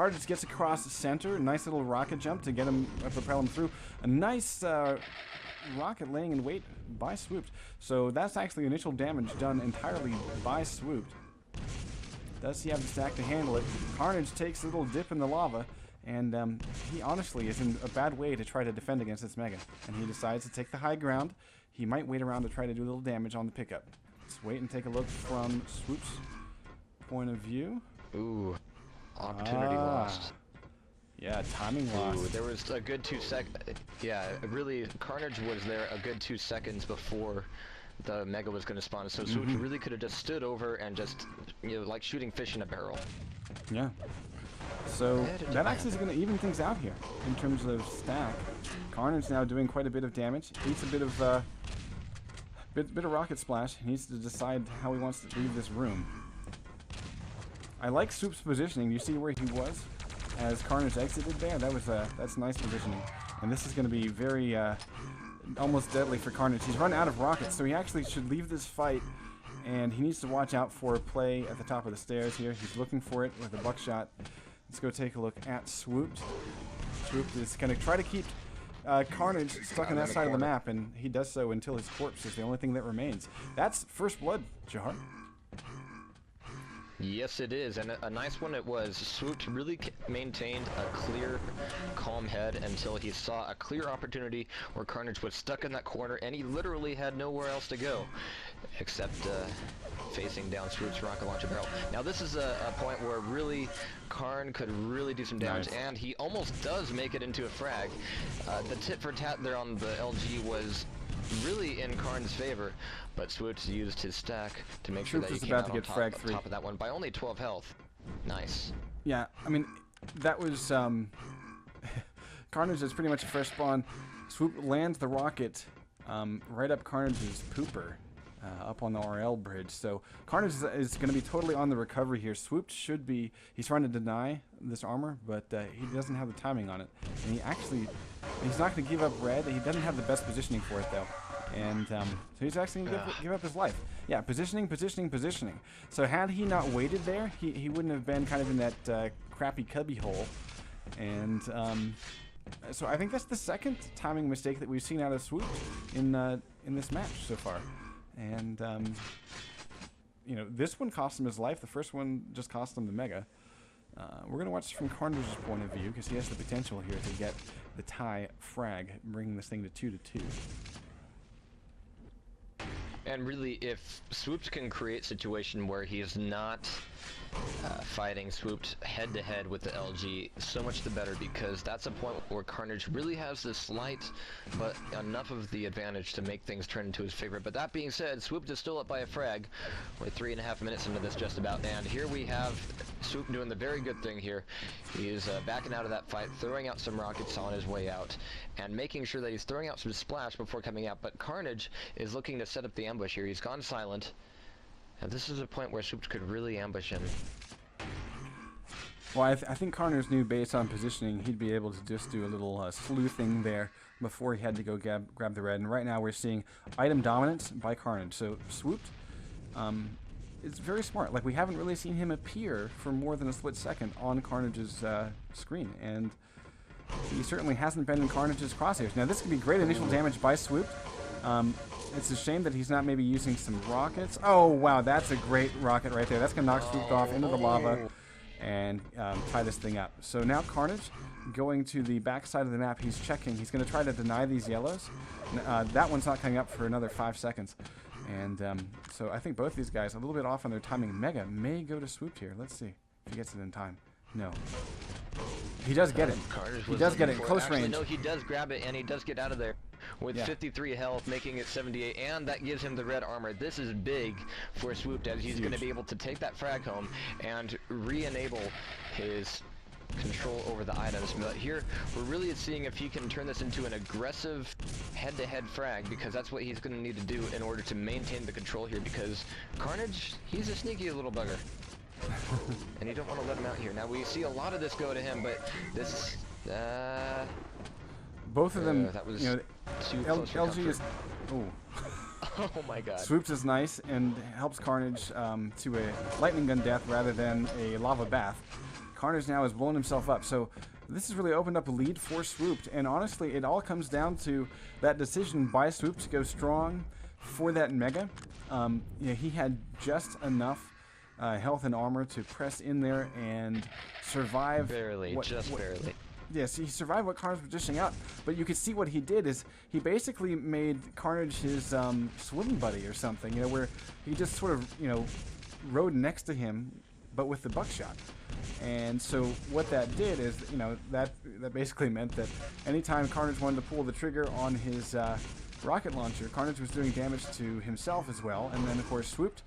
Carnage gets across the center. Nice little rocket jump to get him, propel him through. A nice rocket laying in wait by Swooped. So that's actually initial damage done entirely by Swooped. Does he have the stack to handle it? Carnage takes a little dip in the lava, and he honestly is in a bad way to try to defend against this Mega. And he decides to take the high ground. He might wait around to try to do a little damage on the pickup. Let's wait and take a look from Swoop's point of view. Ooh, opportunity lost. Yeah, timing lost. Ooh, there was a good 2 seconds. Yeah, really, Carnage was there a good 2 seconds before the Mega was going to spawn. So Swoop really could have just stood over and just, you know, like shooting fish in a barrel. Yeah. So that actually is going to even things out here in terms of stack. Carnage now doing quite a bit of damage. Needs a bit of bit of rocket splash. He needs to decide how he wants to leave this room. I like Swoop's positioning. You see where he was as Carnage exited there? That's nice positioning. And this is going to be very almost deadly for Carnage. He's run out of rockets, so he actually should leave this fight, and he needs to watch out for a play at the top of the stairs here. He's looking for it with a buckshot. Let's go take a look at Swooped. Swooped is going to try to keep Carnage stuck on that side of the map, and he does so until his corpse is the only thing that remains. That's first blood, Jahar. Yes, it is, and a nice one it was. Swooped really maintained a clear, calm head until he saw a clear opportunity where Carnage was stuck in that corner, and he literally had nowhere else to go except facing down Swoop's rocket launcher barrel. Now this is a point where really Karn could really do some damage, and he almost does make it into a frag. The tit for tat there on the LG was really in Karn's favor, but Swooped used his stack to make sure that he came out on top of that one by only 12 health. Nice. Yeah, I mean, that was Carnage is pretty much a fresh spawn. Swoop lands the rocket right up Carnage's pooper up on the RL bridge. So Carnage is going to be totally on the recovery here. Swooped should be, he's trying to deny this armor, but he doesn't have the timing on it. And he's not going to give up red. He doesn't have the best positioning for it though. And so he's actually going to give up his life. Yeah, positioning. So had he not waited there, he wouldn't have been kind of in that crappy cubby hole. And so I think that's the second timing mistake that we've seen out of Swoop in this match so far. And you know, this one cost him his life. The first one just cost him the Mega. We're going to watch from Carnage's point of view because he has the potential here to get the tie frag, bringing this thing to 2-2. And really, if Swooped can create a situation where he is not fighting Swooped head-to-head with the LG, so much the better, because that's a point where Carnage really has this slight, but enough of the advantage to make things turn into his favor. But that being said, Swooped is still up by a frag. We're 3.5 minutes into this just about, and here we have Swoop doing the very good thing here. He is backing out of that fight, throwing out some rockets on his way out, and making sure that he's throwing out some splash before coming out. But Carnage is looking to set up the ambush here. He's gone silent. And this is a point where Swooped could really ambush him. Well, I think Carnage knew based on positioning he'd be able to just do a little sleuthing there before he had to go grab the red. And right now we're seeing item dominance by Carnage. So Swooped is very smart. Like, we haven't really seen him appear for more than a split second on Carnage's screen. And he certainly hasn't been in Carnage's crosshairs. Now this could be great initial damage by Swooped. It's a shame that he's not maybe using some rockets. Oh, wow, that's a great rocket right there. That's going to knock Swooped off into the lava and tie this thing up. So now Carnage going to the back side of the map. He's checking. He's going to try to deny these yellows. That one's not coming up for another 5 seconds. And so I think both these guys a little bit off on their timing. Mega may go to Swooped here. Let's see if he gets it in time. No. He does get it. He does get it in close range. No, he does grab it, and he does get out of there with 53 health, making it 78, and that gives him the red armor. This is big for Swooped, as he's going to be able to take that frag home and re-enable his control over the items. But here, we're really seeing if he can turn this into an aggressive head-to-head frag, because that's what he's going to need to do in order to maintain the control here, because Carnage, he's a sneaky little bugger. And you don't want to let him out here. Now, we see a lot of this go to him, but this both of them, that was, you know, LG is... Oh. Oh my god. Swooped is nice and helps Carnage to a lightning gun death rather than a lava bath. Carnage now has blown himself up. So this has really opened up a lead for Swooped. And honestly, it all comes down to that decision by Swooped to go strong for that Mega. He had just enough health and armor to press in there and survive. Barely, barely. Yes, he survived what Carnage was dishing out, but you could see what he did is he basically made Carnage his swimming buddy or something, where he just sort of, rode next to him, but with the buckshot. And so what that did is, that basically meant that anytime Carnage wanted to pull the trigger on his rocket launcher, Carnage was doing damage to himself as well, and then of course Swooped,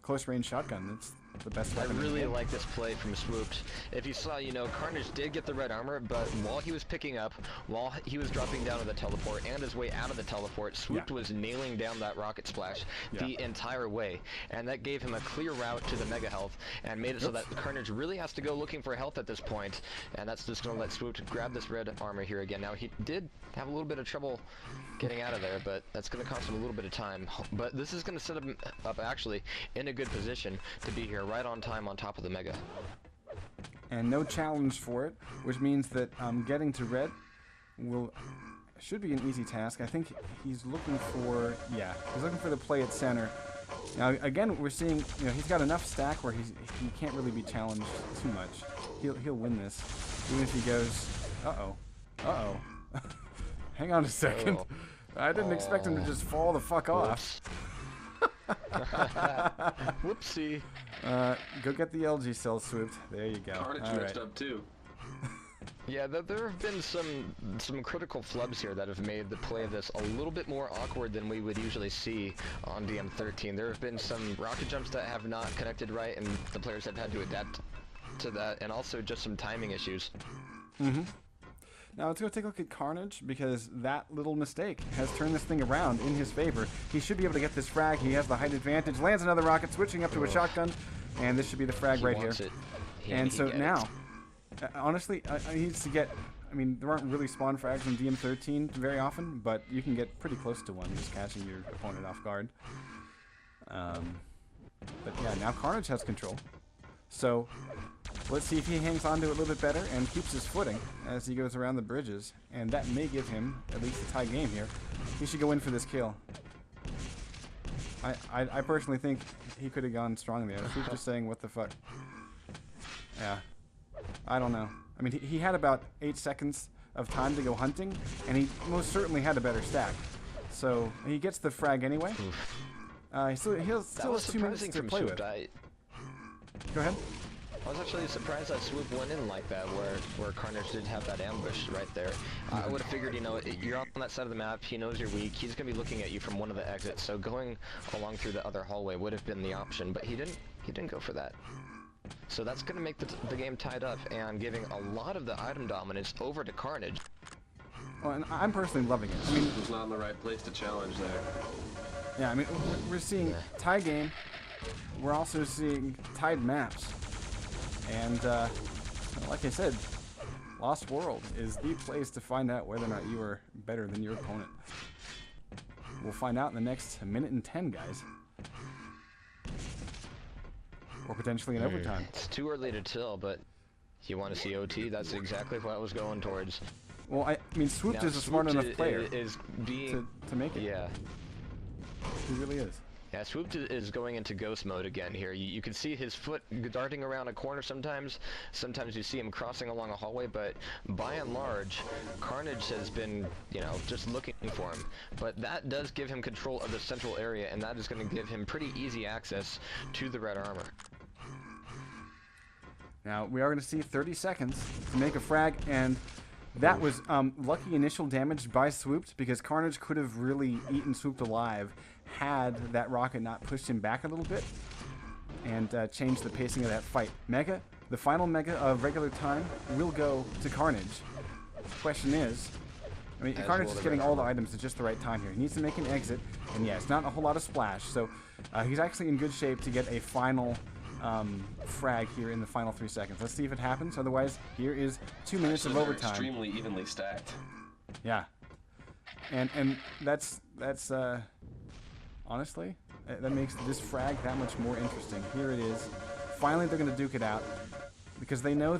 close range shotgun. That's the best weapon. I really like this play from Swooped. If you saw, Carnage did get the red armor, but while he was picking up, while he was dropping down to the teleport and his way out of the teleport, Swooped was nailing down that rocket splash the entire way. And that gave him a clear route to the mega health and made it so that Carnage really has to go looking for health at this point. And that's just going to let Swooped grab this red armor here again. Now, he did have a little bit of trouble getting out of there, but that's going to cost him a little bit of time. But this is going to set him up actually in a good position to be here right on time on top of the mega. And no challenge for it, which means that getting to red should be an easy task. I think he's looking for the play at center. Now again, we're seeing he's got enough stack where he can't really be challenged too much. He'll win this, even if he goes. Hang on a second. I didn't expect him to just fall the fuck off. Whoopsie. Go get the LG cell, Swooped. There you go. Carnage messed up too. Yeah, there have been some critical flubs here that have made the play of this a little bit more awkward than we would usually see on DM13. There have been some rocket jumps that have not connected right, and the players have had to adapt to that, and also just some timing issues. Now let's go take a look at Carnage, because that little mistake has turned this thing around in his favor. He should be able to get this frag. He has the height advantage. Lands another rocket, switching up to a shotgun, and this should be the frag right here. And so now, honestly, he needs to get. I mean, there aren't really spawn frags in DM13 very often, but you can get pretty close to one just catching your opponent off guard. But yeah, now Carnage has control. So let's see if he hangs on to it a little bit better and keeps his footing as he goes around the bridges. And that may give him at least a tie game here. He should go in for this kill. I personally think he could have gone strong there. He's just saying, what the fuck? Yeah. I don't know. I mean, he had about 8 seconds of time to go hunting, and he most certainly had a better stack. So he gets the frag anyway. He still has 2 minutes to play with. Go ahead. I was actually surprised that Swoop went in like that, where Carnage did have that ambush right there. I would have figured, you're on that side of the map, he knows you're weak, he's going to be looking at you from one of the exits, so going along through the other hallway would have been the option, but he didn't go for that. So that's going to make the game tied up and giving a lot of the item dominance over to Carnage. Well, and I'm personally loving it. I mean, he was not in the right place to challenge there. Yeah, I mean, we're seeing tie game. We're also seeing tied maps. And like I said, Lost World is the place to find out whether or not you are better than your opponent. We'll find out in the next minute and 10, guys. Or potentially in overtime. It's too early to tell, but you want to see OT? That's exactly what I was going towards. Well, I mean, Swooped is a smart enough player to make it. Yeah. He really is. Yeah, Swooped is going into ghost mode again here. You can see his foot darting around a corner sometimes. Sometimes you see him crossing along a hallway, but by and large, Carnage has been, just looking for him. But that does give him control of the central area, and that is going to give him pretty easy access to the red armor. Now, we are going to see 30 seconds to make a frag, and that was lucky initial damage by Swooped, because Carnage could have really eaten Swooped alive had that rocket not pushed him back a little bit and changed the pacing of that fight. Mega, the final Mega of regular time, will go to Carnage. The question is, I mean, Carnage is getting all the items at just the right time here. He needs to make an exit, and yeah, it's not a whole lot of splash, so he's actually in good shape to get a final frag here in the final 3 seconds. Let's see if it happens. Otherwise, here is 2 minutes of overtime. Extremely evenly stacked. Yeah, and that's honestly, that makes this frag that much more interesting. Here it is. Finally, they're going to duke it out. because they know